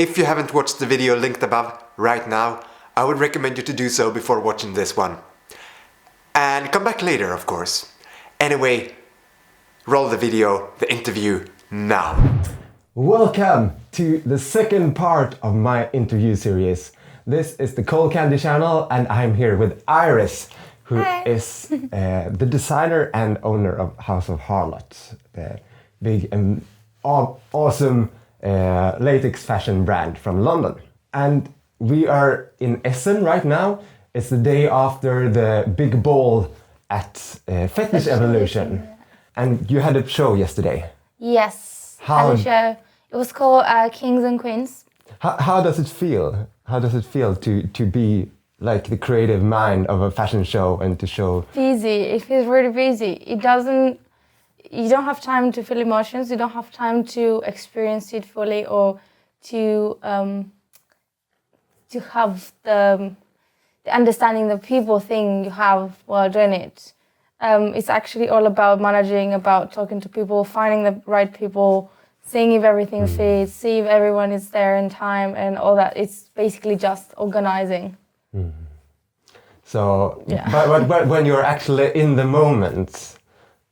If you haven't watched the video linked above right now, I would recommend you to do so before watching this one. And come back later, of course. Anyway, roll the video, the interview, now. Welcome to the second part of my interview series. This is the Coalcandy channel and I'm here with Iris, who is the designer and owner of House of HARLOT, the big and awesome latex fashion brand from London. And we are in Essen right now. It's the day after the big ball at Fetish Evolution. And you had a show yesterday. Yes, had a show. It was called Kings and Queens. How does it feel? How does it feel to be like the creative mind of a fashion show and to show? Busy. It feels really busy. You don't have time to feel emotions. You don't have time to experience it fully or to have the understanding the people thing you have while doing it. It's actually all about managing, about talking to people, finding the right people, seeing if everything fits, see if everyone is there in time and all that. It's basically just organizing. So, but when you're actually in the moment,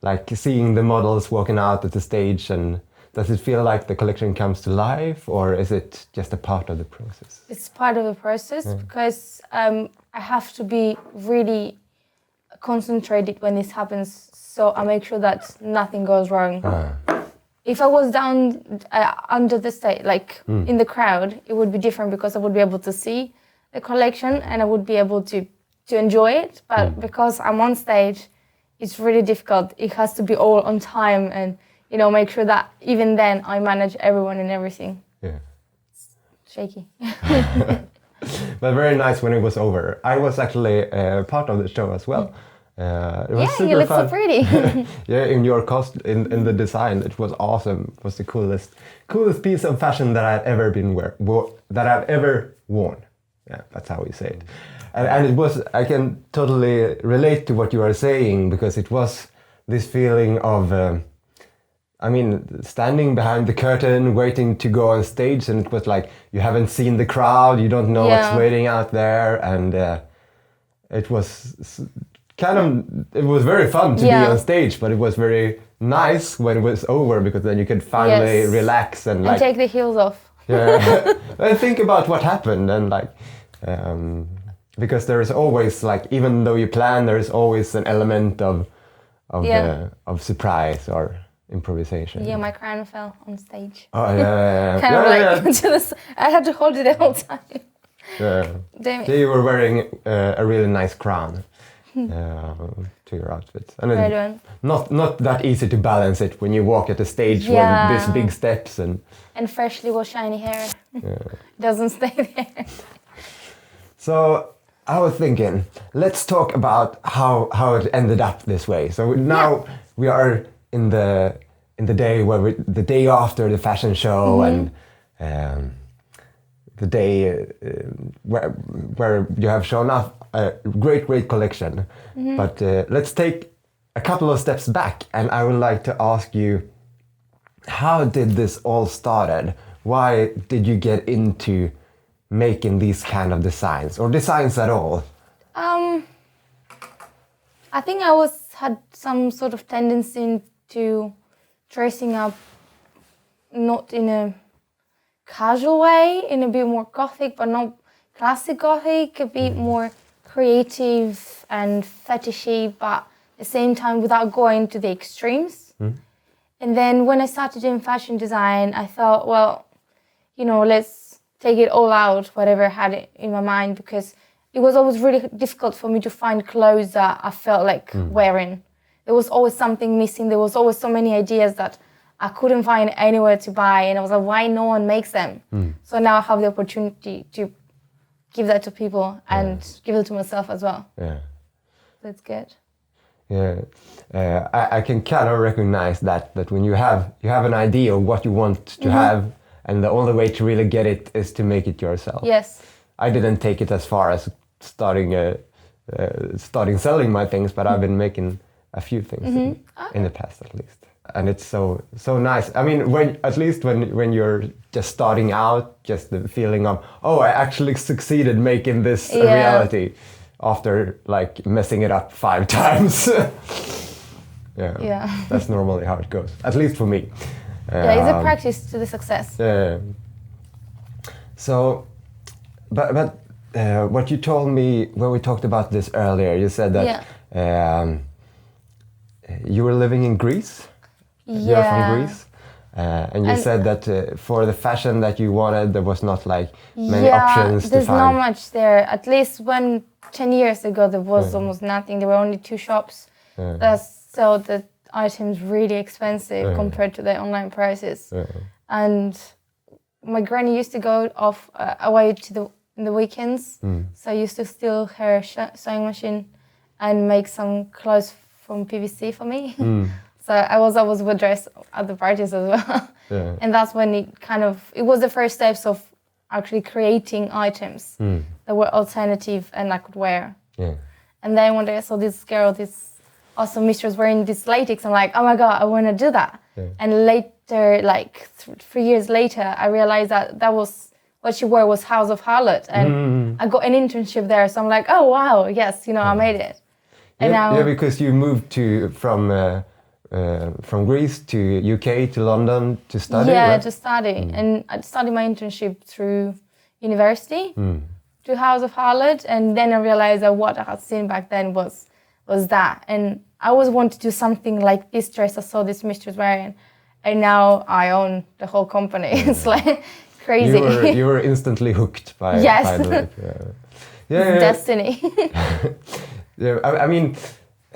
like seeing the models walking out at the stage, and does it feel like the collection comes to life, or is it just a part of the process? It's part of the process because I have to be really concentrated when this happens, so I make sure that nothing goes wrong. If I was down under the stage, like in the crowd, it would be different because I would be able to see the collection and I would be able to enjoy it. But because I'm on stage, it's really difficult. It has to be all on time and, you know, make sure that even then I manage everyone and everything. Yeah. It's shaky. But very nice when it was over. I was actually part of the show as well. It was super you look fun. so pretty. Yeah, in your in the design, it was awesome. It was the coolest piece of fashion that I've ever worn. Yeah, that's how we say it. And it was, I can totally relate to what you are saying, because it was this feeling of, standing behind the curtain, waiting to go on stage, and it was like you haven't seen the crowd, you don't know what's waiting out there, and it was it was very fun to be on stage, but it was very nice when it was over, because then you could finally relax and like take the heels off. Yeah, and think about what happened, and like because there is always, like, even though you plan, there is always an element of surprise or improvisation. Yeah, my crown fell on stage. Oh yeah. I had to hold it the whole time. Yeah. Damn it. So you were wearing a really nice crown to your outfit, and not that easy to balance it when you walk at the stage with these big steps and freshly washed shiny hair. Doesn't stay there. So I was thinking, let's talk about how it ended up this way. So now we are in the day where the day after the fashion show, and the day where you have shown off a great collection. But let's take a couple of steps back, and I would like to ask you, how did this all started? Why did you get into making these kind of designs, or designs at all? I think I had some sort of tendency to dressing up, not in a casual way, in a bit more gothic, but not classic gothic, a bit more creative and fetishy, but at the same time without going to the extremes. And then when I started doing fashion design, I thought, well, you know, let's take it all out, whatever I had in my mind, because it was always really difficult for me to find clothes that I felt like wearing. There was always something missing. There was always so many ideas that I couldn't find anywhere to buy, and I was like, why no one makes them? So now I have the opportunity to give that to people and give it to myself as well. Yeah, that's good. Yeah, I can kind of recognize that when you have an idea of what you want to have, and the only way to really get it is to make it yourself. Yes. I didn't take it as far as starting selling my things, but I've been making a few things in the past, at least. and it's so nice. I mean, at least when you're just starting out, just the feeling of, oh, I actually succeeded making this a reality after like messing it up 5 times. Yeah, that's normally how it goes, at least for me. It's a practice to the success. So, but what you told me when we talked about this earlier, you said that you were living in Greece. You're from Greece. And you said that for the fashion that you wanted, there was not like many options to find. There's not much there. At least 10 years ago, there was almost nothing. There were only 2 shops that sold the items really expensive compared to the online prices. And my granny used to go off away in the weekends. So I used to steal her sewing machine and make some clothes from PVC for me. So I was always with dress at the parties as well. And that's when it was the first steps of actually creating items that were alternative and I could wear. And then one day I saw this girl, this awesome mistress wearing this latex. I'm like, oh my God, I want to do that. And later, like 3 years later, I realized that was what she wore was House of HARLOT. And I got an internship there. So I'm like, oh wow, yes, I made it. And now, because you moved from Greece to UK to London to study, right? To study. And I studied my internship through university, to House of HARLOT, and then I realized that what I had seen back then was that. And I always wanted to do something like this dress I saw this mistress wearing, and now I own the whole company. It's like crazy. You were instantly hooked by the look. Destiny. I mean,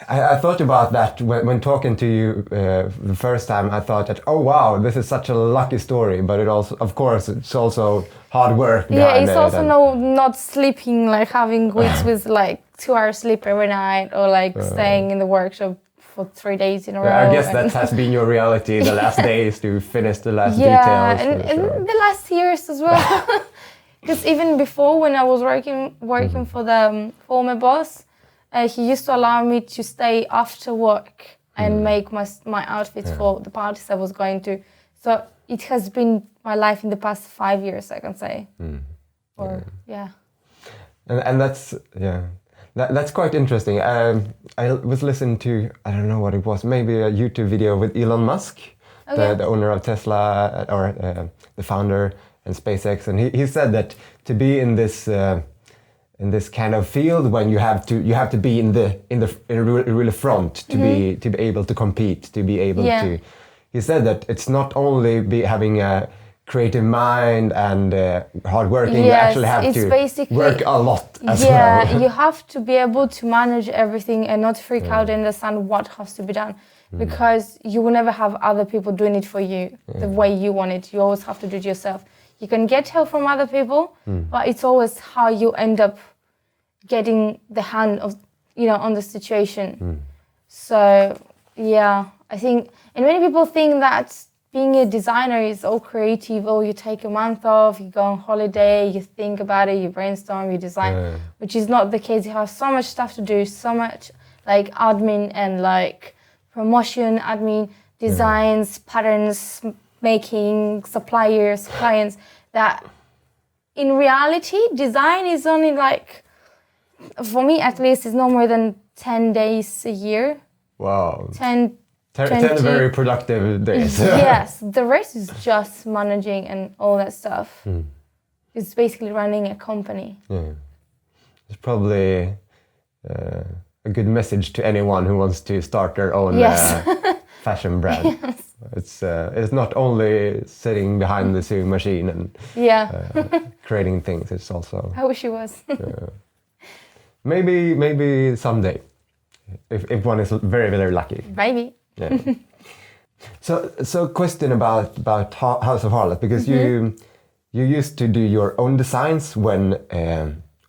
I thought about that when talking to you the first time. I thought that, oh wow, this is such a lucky story, but it also, of course, it's also hard work. It's also not sleeping, like having weeks with like 2 hours sleep every night, or like staying in the workshop for 3 days in a row. I guess that has been your reality the last days to finish the last details. And the last years as well. Because even before, when I was working for the former boss, he used to allow me to stay after work and make my outfits for the parties I was going to. So it has been my life in the past 5 years, I can say. And that's quite interesting. I was listening to, I don't know what it was, maybe a YouTube video with Elon Musk, the owner of Tesla, or the founder and SpaceX, and he said that to be in this kind of field, when you have to be in the really front to be able to compete, to be able to. He said that it's not only having a creative mind and hard working. You actually have to work a lot as well. You have to be able to manage everything and not freak out and understand what has to be done, because you will never have other people doing it for you the way you want it. You always have to do it yourself. You can get help from other people, but it's always how you end up getting the hand of, on the situation. So, I think, and many people think that being a designer is all creative. Oh, you take a month off, you go on holiday, you think about it, you brainstorm, you design, which is not the case. You have so much stuff to do, so much like admin and like promotion, admin, designs, patterns, making, suppliers, clients, that in reality, design is only like, for me at least, it's no more than 10 days a year. Wow. 10 very productive days. Yes, the rest is just managing and all that stuff. It's basically running a company. It's probably a good message to anyone who wants to start their own fashion brand. It's not only sitting behind the sewing machine and creating things. It's also. I wish it was. Maybe someday, if one is very, very lucky. Maybe. Yeah. So question about House of HARLOT, because you used to do your own designs when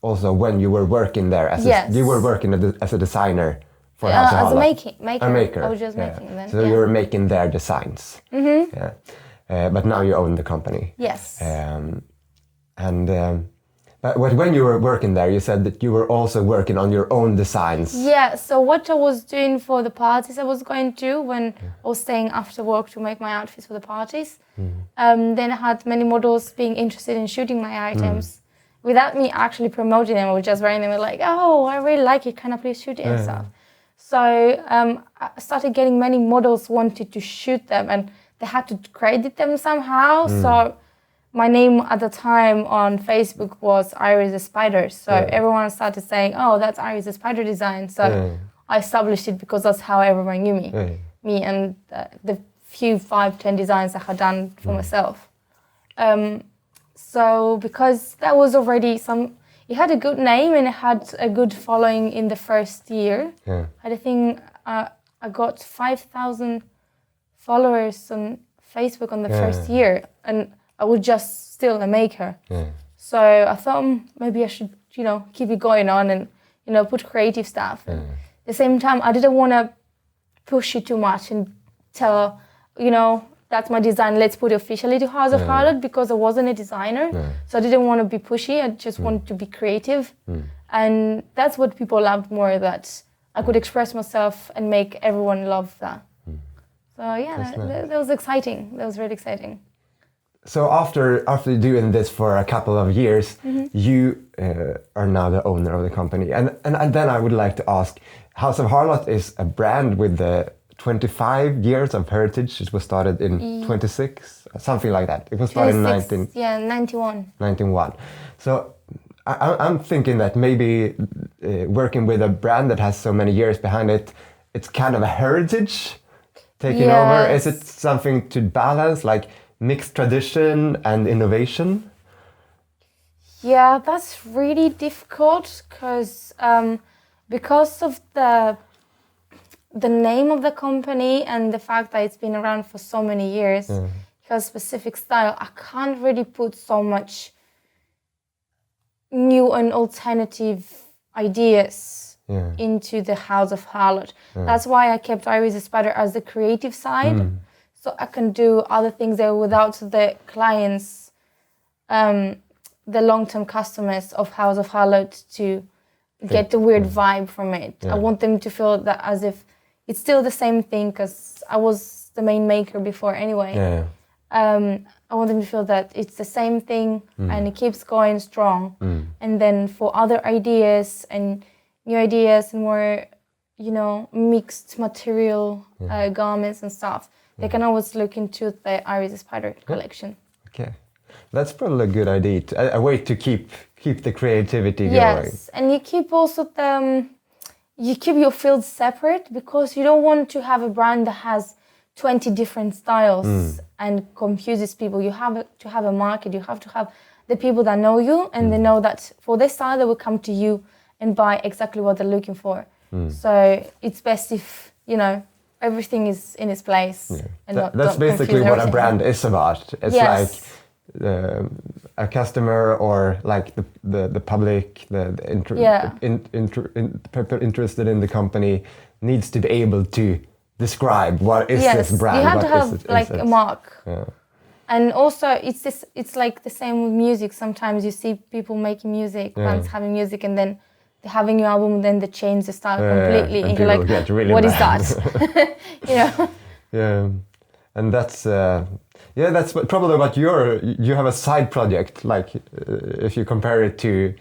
you were working there you were working as a designer for House of HARLOT. As a maker. I was just making them. So you were making their designs. But now you own the company. Yes. But when you were working there, you said that you were also working on your own designs. Yeah, so what I was doing for the parties I was going to when I was staying after work to make my outfits for the parties. Then I had many models being interested in shooting my items without me actually promoting them or just wearing them like, oh, I really like it, can I please shoot it and stuff. So I started getting many models wanted to shoot them and they had to credit them somehow. So my name at the time on Facebook was Iris the Spider. So everyone started saying, oh, that's Iris the Spider design. So I established it because that's how everyone knew me. Me and the few 5-10 designs I had done for myself. So because that was already it had a good name and it had a good following in the first year. I think I got 5,000 followers on Facebook on the first year. And I was just still a maker. So I thought maybe I should, keep it going on and, put creative stuff. At the same time, I didn't want to push it too much and tell, that's my design, let's put it officially to House of HARLOT because I wasn't a designer. So I didn't want to be pushy, I just wanted to be creative. And that's what people loved more, that I could express myself and make everyone love that. So yeah, that was exciting. That was really exciting. So after doing this for a couple of years, you are now the owner of the company. And then I would like to ask, House of HARLOT is a brand with 25 years of heritage. It was started in 26, something like that. It was started in 91. 91. So I'm thinking that maybe working with a brand that has so many years behind it, it's kind of a heritage taking over. Is it something to balance, like mixed tradition and innovation? Yeah, that's really difficult because of the name of the company and the fact that it's been around for so many years, it has specific style. I can't really put so much new and alternative ideas into the House of HARLOT. That's why I kept Iris the Spider as the creative side. So I can do other things there without the clients, the long-term customers of House of HARLOT to get the weird vibe from it. I want them to feel that as if it's still the same thing because I was the main maker before anyway. I want them to feel that it's the same thing and it keeps going strong. And then for other ideas and new ideas and more, mixed material garments and stuff, they can always look into the Iris the Spider collection. Okay, that's probably a good idea. A way to keep the creativity going. Yes, and you keep also you keep your fields separate because you don't want to have a brand that has 20 different styles and confuses people. You have to have a market. You have to have the people that know you and they know that for this style they will come to you and buy exactly what they're looking for. So it's best if everything is in its place. And that's basically what a brand is about. It's like a customer or like the public, people interested in the company needs to be able to describe what is this brand. You have to have like a mark. And also it's like the same with music. Sometimes you see people making music, bands having music, and then they're having an album, then they change the style completely, and you're like, really what is that? Yeah, and that's that's probably what you have a side project. Like if you compare it to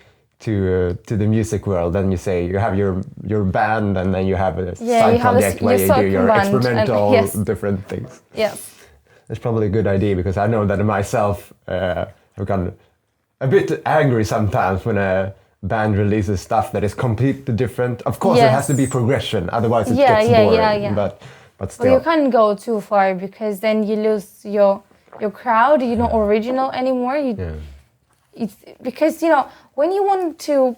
the music world, then you say you have your band, and then you have a side project where you do your experimental different things. Yes. It's probably a good idea because I know that myself have gotten a bit angry sometimes when a band releases stuff that is completely different. Of course, it has to be progression, otherwise it gets boring. But still. Well, you can't go too far because then you lose your crowd. You're not original anymore. It's because when you want to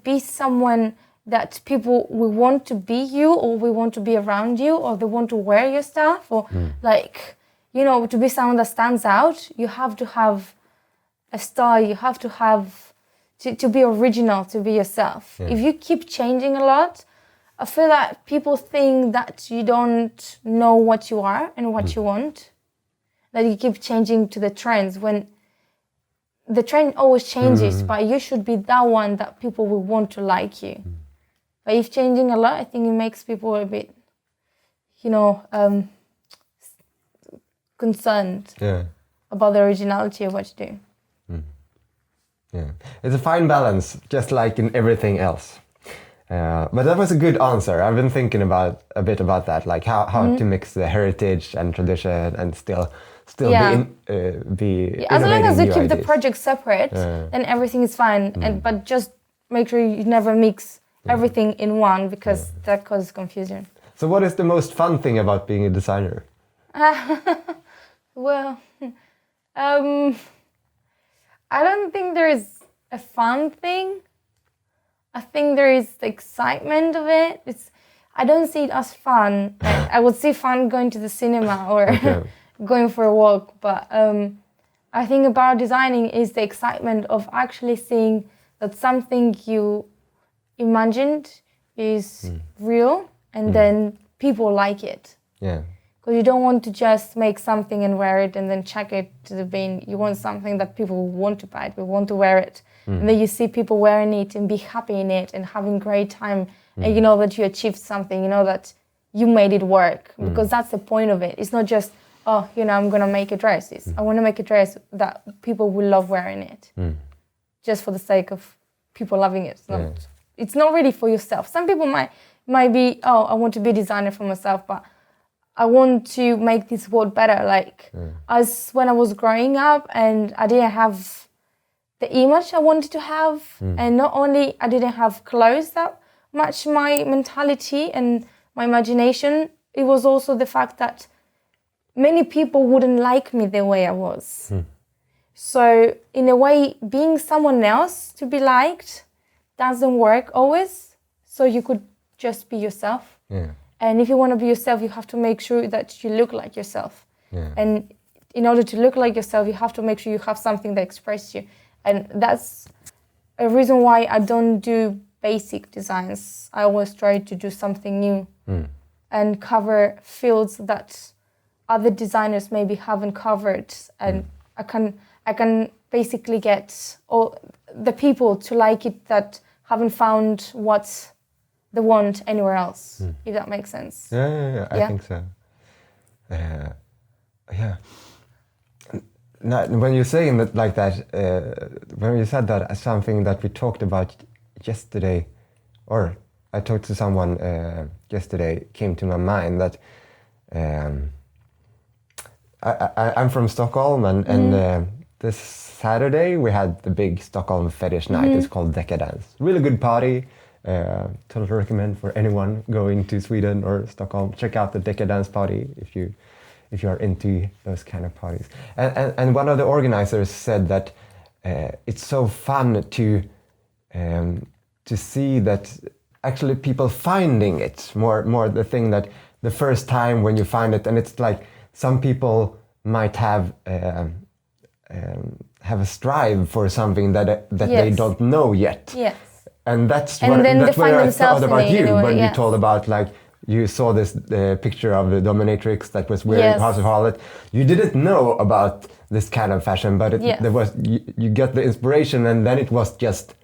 be someone that people will want to be you, or we want to be around you, or they want to wear your stuff, or to be someone that stands out, you have to have a style. You have to have to be original, to be yourself. If you keep changing a lot, I feel that people think that you don't know what you are and what you want, that you keep changing to the trends when the trend always changes, but you should be that one that people will want to like you. But if changing a lot, I think it makes people a bit, concerned about the originality of what you do. Yeah, it's a fine balance, just like in everything else. But that was a good answer. I've been thinking a bit about that, like how to mix the heritage and tradition and still be as long as you keep ideas. the project separate, then everything is fine. But just make sure you never mix everything in one, because that causes confusion. So what is the most fun thing about being a designer? Well, I don't think there is a fun thing. I think there is the excitement of it. I don't see it as fun. I would see fun going to the cinema or going for a walk. But I think about designing is the excitement of actually seeing that something you imagined is real, and then people like it. Yeah. Because you don't want to just make something and wear it and then chuck it to the bin. You want something that people want to buy it, will want to wear it. And then you see people wearing it and be happy in it and having a great time. And you know that you achieved something, you know that you made it work. Because that's the point of it. It's not just, I'm going to make a dress. I want to make a dress that people will love wearing it. Just for the sake of people loving it. It's not really for yourself. Some people might be, I want to be a designer for myself, but I want to make this world better. Like, as when I was growing up and I didn't have the image I wanted to have, and not only I didn't have clothes that matched my mentality and my imagination, it was also the fact that many people wouldn't like me the way I was. So in a way, being someone else to be liked doesn't work always. So you could just be yourself. And if you want to be yourself, you have to make sure that you look like yourself. And in order to look like yourself, you have to make sure you have something that expresses you. And that's a reason why I don't do basic designs. I always try to do something new and cover fields that other designers maybe haven't covered. And I can basically get all the people to like it that haven't found what they want anywhere else, if that makes sense. Yeah, I think so. Now, when you're saying that like that, when you said that as something that we talked about yesterday, or I talked to someone yesterday, came to my mind that I'm from Stockholm, and this Saturday we had the big Stockholm Fetish night. It's called Decadence. Really good party. Totally recommend for anyone going to Sweden or Stockholm. Check out the Decadence party if you are into those kind of parties. And one of the organizers said that it's so fun to see that actually people finding it more the thing that the first time when you find it, and it's like some people might have a strive for something that they don't know yet. And that's where I thought about you when you told about like you saw this picture of the dominatrix that was wearing House of Harlot. You didn't know about this kind of fashion, but there was you get the inspiration, and then it was just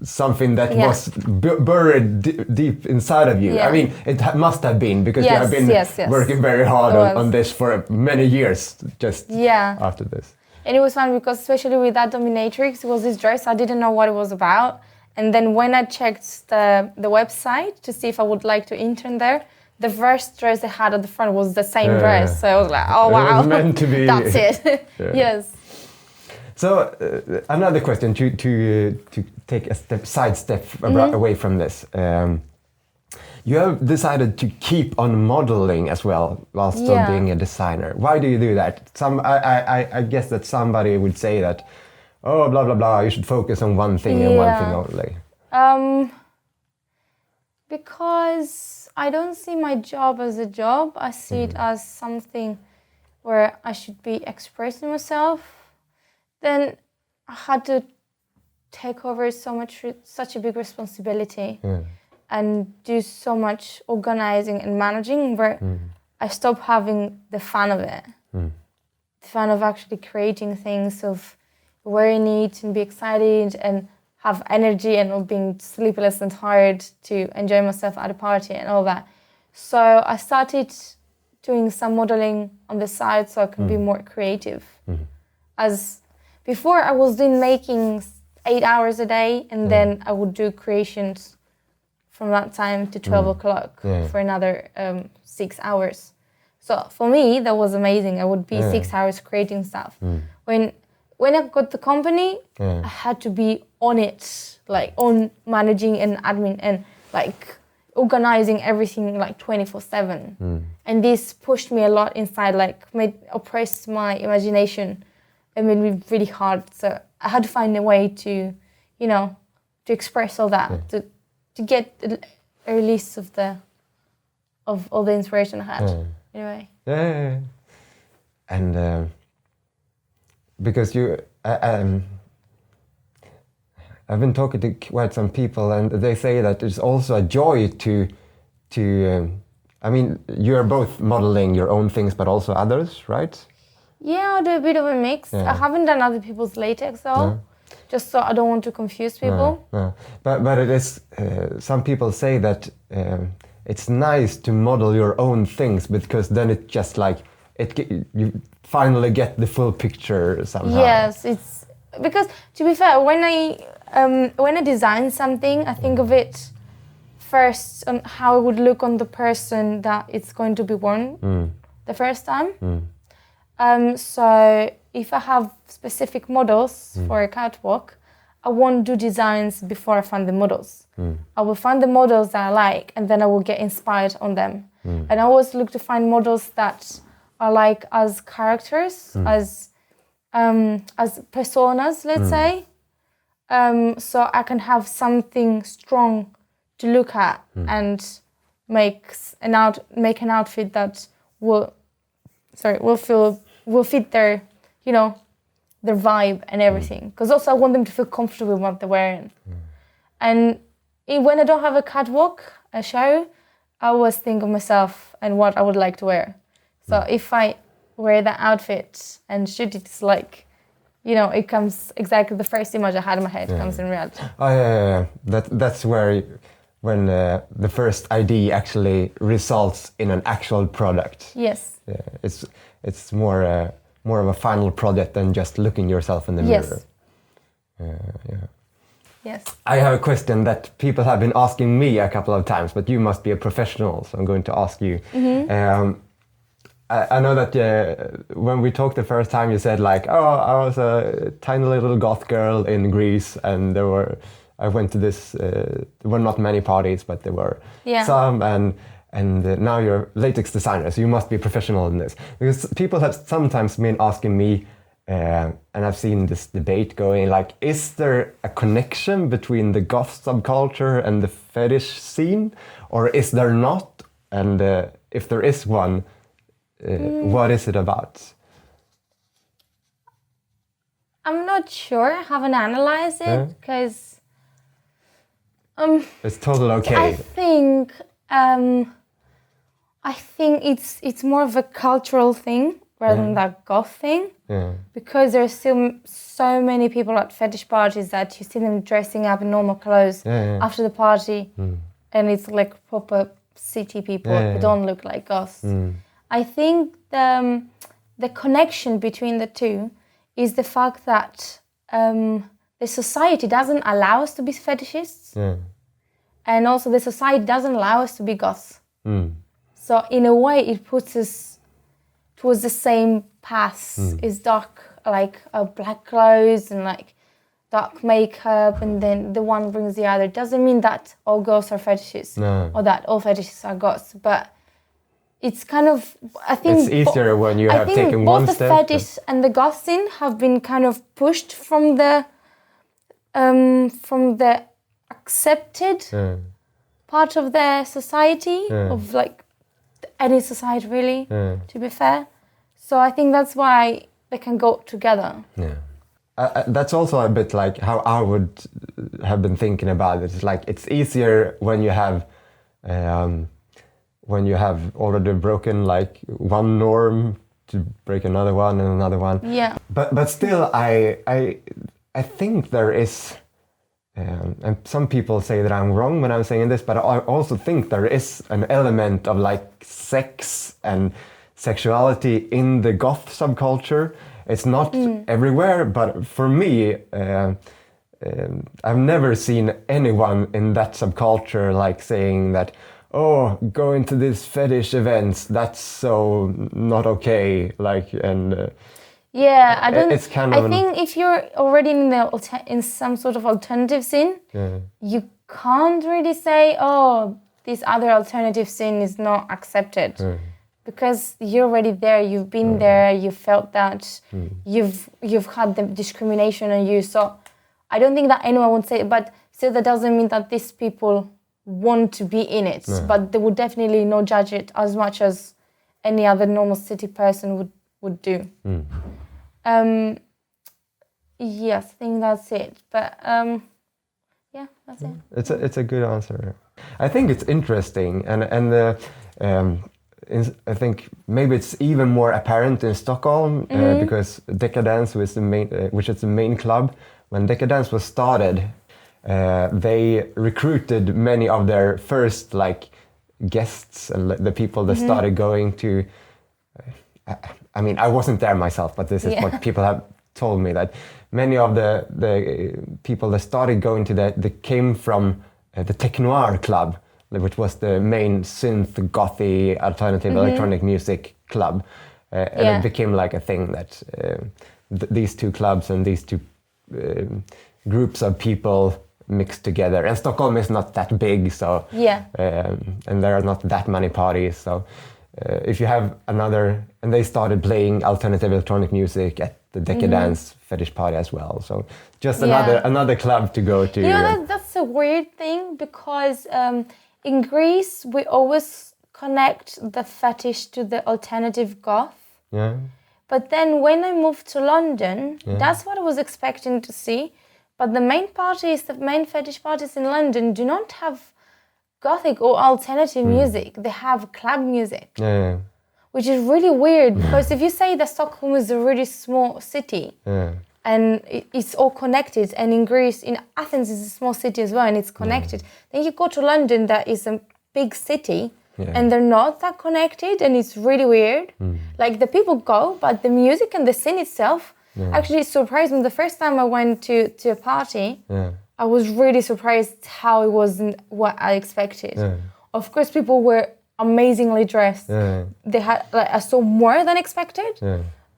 something that was buried deep inside of you. I mean, it must have been, because you have been working very hard on this for many years just after this. And it was fun because especially with that dominatrix, it was this dress, I didn't know what it was about. And then when I checked the website to see if I would like to intern there, the first dress they had at the front was the same dress. So I was like, oh wow, it was meant to be. That's it. Yes. So another question to take a side step away from this. You have decided to keep on modeling as well while still being a designer. Why do you do that? I guess that somebody would say that, oh, blah, blah, blah, you should focus on one thing and one thing only. Because I don't see my job as a job. I see it as something where I should be expressing myself. Then I had to take over such a big responsibility and do so much organizing and managing, where I stopped having the fun of it. The fun of actually creating things, of wearing it and be excited and have energy and not being sleepless and tired to enjoy myself at a party and all that. So I started doing some modeling on the side so I can be more creative. As before I was doing making 8 hours a day and then I would do creations from that time to 12 o'clock for another 6 hours. So for me, that was amazing. I would be 6 hours creating stuff. When I got the company, I had to be on it, like on managing and admin and like organizing everything like 24/7. And this pushed me a lot inside, like oppressed my imagination and made me really hard. So I had to find a way to, you know, to express all that, to get a release of all the inspiration I had. Anyway. Yeah. And because I've been talking to quite some people, and they say that it's also a joy to I mean, you're both modeling your own things, but also others, right? Yeah, I do a bit of a mix. I haven't done other people's latex though, just so I don't want to confuse people. But it is, some people say that it's nice to model your own things because then it just like, you finally get the full picture somehow. Yes, it's because to be fair, when I design something, I think of it first on how it would look on the person that it's going to be worn the first time. So if I have specific models for a catwalk, I won't do designs before I find the models. I will find the models that I like and then I will get inspired on them. And I always look to find models that are like as characters, as personas, let's say. So I can have something strong to look at and make an outfit that will fit their, you know, their vibe and everything. Because also I want them to feel comfortable with what they're wearing. And when I don't have a catwalk, a show, I always think of myself and what I would like to wear. So if I wear that outfit and shoot it, it's like, you know, it comes exactly the first image I had in my head comes in reality. Oh yeah. That's where when the first idea actually results in an actual product. Yes. Yeah, it's more of a final product than just looking yourself in the mirror. Yes. I have a question that people have been asking me a couple of times, but you must be a professional, so I'm going to ask you. I know that when we talked the first time, you said like, "Oh, I was a tiny little goth girl in Greece, and I went to this. There were not many parties, but there were some, and now you're latex designer, so you must be professional in this." Because people have sometimes been asking me, and I've seen this debate going like, is there a connection between the goth subculture and the fetish scene, or is there not? And if there is one, what is it about? I'm not sure. I haven't analyzed it because it's totally okay. I think it's more of a cultural thing rather than that goth thing. Because there's still so many people at fetish parties that you see them dressing up in normal clothes after the party, and it's like proper city people who don't look like goths. I think the connection between the two is the fact that the society doesn't allow us to be fetishists, and also the society doesn't allow us to be goths. So in a way, it puts us towards the same path. It's dark, like black clothes and like dark makeup, and then the one brings the other. Doesn't mean that all goths are fetishists or that all fetishists are goths, but it's kind of, I think it's easier when you have taken one step. Both the fetish and the goth scene have been kind of pushed from the accepted part of the society, of like any society really, to be fair. So I think that's why they can go together. That's also a bit like how I would have been thinking about it. It's like it's easier when you have already broken like one norm to break another one and another one. Yeah. But still, I think there is, and some people say that I'm wrong when I'm saying this, but I also think there is an element of like sex and sexuality in the goth subculture. It's not everywhere, but for me, I've never seen anyone in that subculture like saying that, oh, going to these fetish events, that's so not okay. Like, and yeah, I don't. it's kind of I think if you're already in some sort of alternative scene, you can't really say, oh, this other alternative scene is not accepted. Because you're already there, you've been there, you felt that, you've had the discrimination on you. So I don't think that anyone would say it, but still that doesn't mean that these people want to be in it. But they would definitely not judge it as much as any other normal city person would do. Yes, I think that's it. But yeah, that's it. It's a good answer. I think it's interesting, and I think maybe it's even more apparent in Stockholm because Decadence was which is the main club. When Decadence was started, they recruited many of their first like guests and the people that started going to. I mean, I wasn't there myself, but this is what people have told me, that many of the people that started going to that, they came from the Tech Noir club, which was the main synth, gothy, alternative electronic music club. And it became like a thing that these two clubs and these two groups of people mixed together. And Stockholm is not that big, so and there are not that many parties. So if you have another, and they started playing alternative electronic music at the Decadence Fetish party as well. So just another club to go to. You know, that's a weird thing because in Greece we always connect the fetish to the alternative goth. Yeah. But then when I moved to London, that's what I was expecting to see. But the main fetish parties in London do not have gothic or alternative music. They have club music. Yeah. Which is really weird because if you say that Stockholm is a really small city and it's all connected, and in Greece, in Athens is a small city as well and it's connected, then you go to London that is a big city and they're not that connected and it's really weird. Like the people go, but the music and the scene itself actually surprised me. The first time I went to a party, I was really surprised how it wasn't what I expected. Of course, people were amazingly dressed. They had, like, I saw more than expected.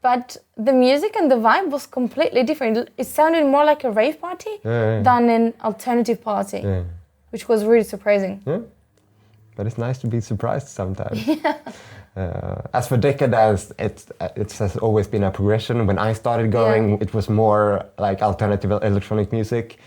But the music and the vibe was completely different. It sounded more like a rave party than an alternative party, which was really surprising. But it's nice to be surprised sometimes. As for Decadence, it has always been a progression. When I started going, it was more like alternative electronic music.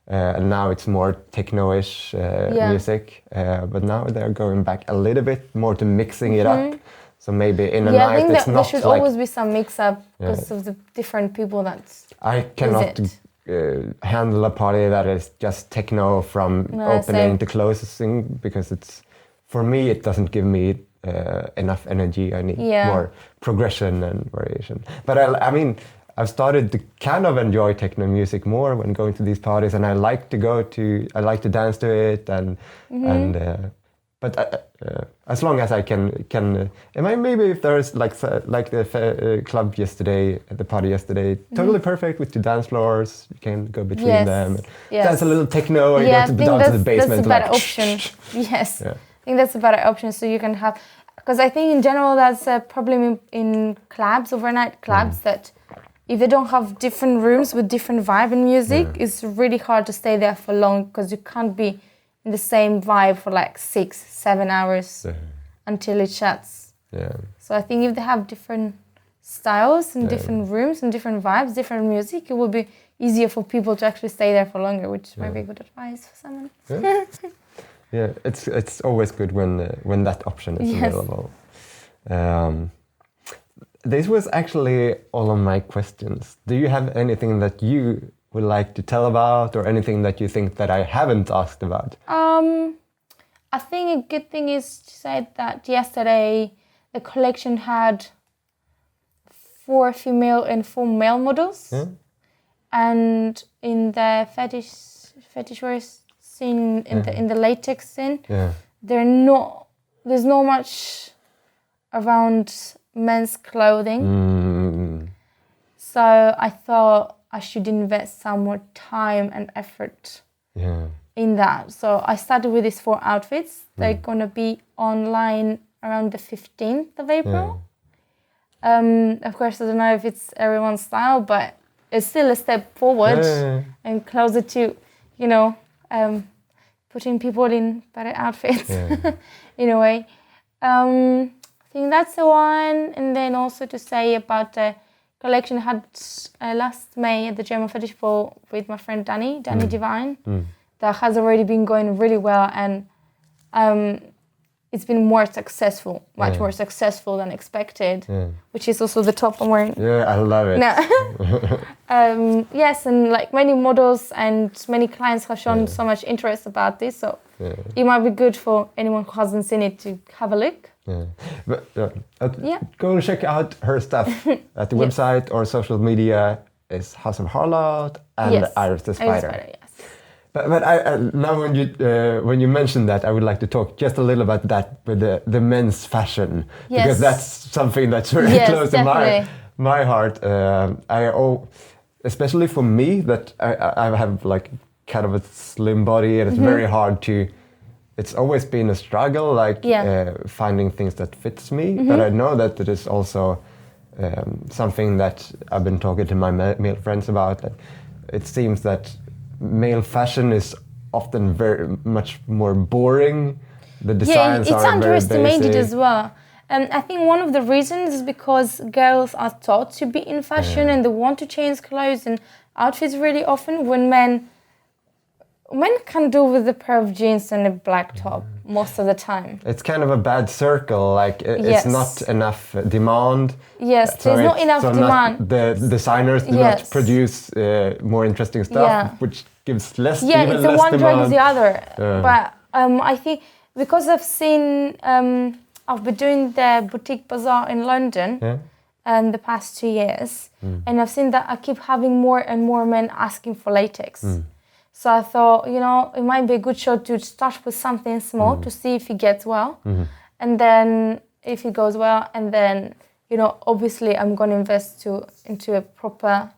And now it's more techno-ish music. But now they're going back a little bit more to mixing it up. So maybe in a night I think it's that not there should like, always be some mix-up because of the different people that's I cannot handle a party that is just techno from opening to closing, because it's, for me, it doesn't give me enough energy. I need more progression and variation. But I mean, I've started to kind of enjoy techno music more when going to these parties, and I like to dance to it, but as long as I can, maybe if there's like the club yesterday, the party yesterday, totally perfect with two dance floors. You can go between them, dance a little techno, and go down to the basement. That's a better option. Yes, I think that's a better option. So you can have, because I think in general that's a problem in clubs, overnight clubs, that if they don't have different rooms with different vibe and music, it's really hard to stay there for long, because you can't be in the same vibe for like 6-7 hours until it shuts. So I think if they have different styles and different rooms and different vibes, different music, it will be easier for people to actually stay there for longer, which might be good advice for someone. It's always good when that option is available. This was actually all of my questions. Do you have anything that you would like to tell about, or anything that you think that I haven't asked about? I think a good thing is to say that yesterday the collection had 4 female and 4 male models. Yeah. And in the fetish wear scene, in the latex scene, there's not much around men's clothing. So I thought I should invest some more time and effort in that. So I started with these 4 outfits. They're gonna be online around the 15th of April. Of course, I don't know if it's everyone's style, but it's still a step forward and closer to, putting people in better outfits in a way. I think that's the one. And then also to say about the collection I had last May at the German Fetish Ball with my friend Danny Divine. That has already been going really well, and it's been more successful, much more successful than expected, which is also the top I'm wearing. Yeah, I love it. Yes, and like many models and many clients have shown so much interest about this, so it might be good for anyone who hasn't seen it to have a look. Go check out her stuff at the website or social media. Is House of Harlot and Iris the Spider. But I now when you mentioned that, I would like to talk just a little about that with the men's fashion, because that's something that's very close to my heart. Especially for me, that I have like kind of a slim body, and it's very hard to. It's always been a struggle, like finding things that fits me. But I know that it is also something that I've been talking to my male friends about. That it seems that male fashion is often very much more boring. The designs it's are underestimated very basic. as well. I think one of the reasons is because girls are taught to be in fashion and they want to change clothes and outfits really often, when men can do with a pair of jeans and a black top most of the time. It's kind of a bad circle, like it's not enough demand. Yes, there's not enough demand. The designers do not produce more interesting stuff, which gives less demand. It's the one drags the other. But I think because I've seen, I've been doing the boutique bazaar in London the past 2 years, and I've seen that I keep having more and more men asking for latex. So I thought, it might be a good shot to start with something small to see if it gets well. And then if it goes well, and then, obviously I'm going to invest into a proper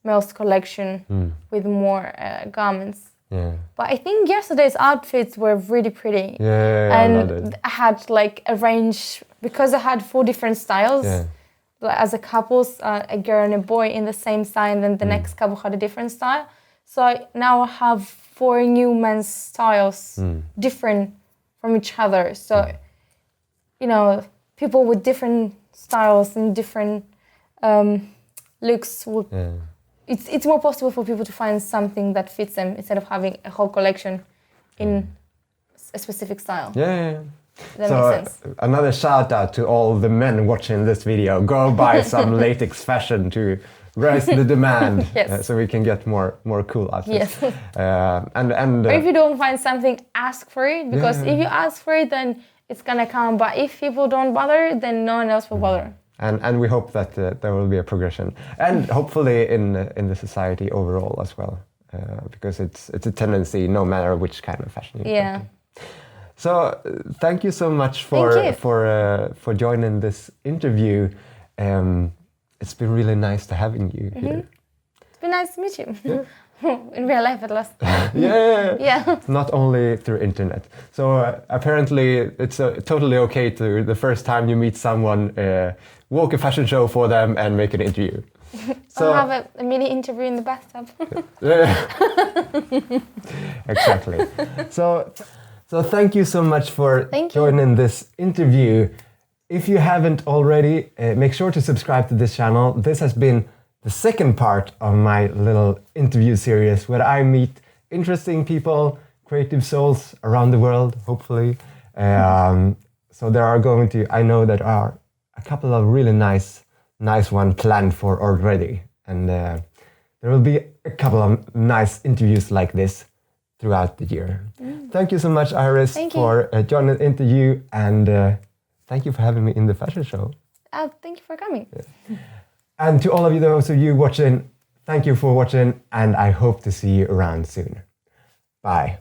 male's collection with more garments. But I think yesterday's outfits were really pretty. And I had like a range, because I had 4 different styles. As a couple, a girl and a boy in the same style, and then the next couple had a different style. So now I have 4 new men's styles, different from each other. So, people with different styles and different looks would. It's more possible for people to find something that fits them instead of having a whole collection in a specific style. That makes sense. Another shout out to all the men watching this video. Go buy some latex fashion to raise the demand, so we can get more cool outfits. Or if you don't find something, ask for it, because if you ask for it, then it's gonna come. But if people don't bother, then no one else will bother. And we hope that there will be a progression, and hopefully in the society overall as well, because it's a tendency, no matter which kind of fashion you go to. So thank you so much for joining this interview. It's been really nice to having you here. It's been nice to meet you. In real life at last. Not only through internet. So apparently it's totally okay to the first time you meet someone, walk a fashion show for them and make an interview. So I'll have a mini interview in the bathtub. Exactly. So thank you so much for joining this interview. If you haven't already, make sure to subscribe to this channel. This has been the second part of my little interview series where I meet interesting people, creative souls around the world, hopefully. So I know there are a couple of really nice ones planned for already. And there will be a couple of nice interviews like this throughout the year. Thank you so much, Iris, for joining the interview, and thank you for having me in the fashion show. Thank you for coming. And to all of you, those of you watching, thank you for watching, and I hope to see you around soon. Bye.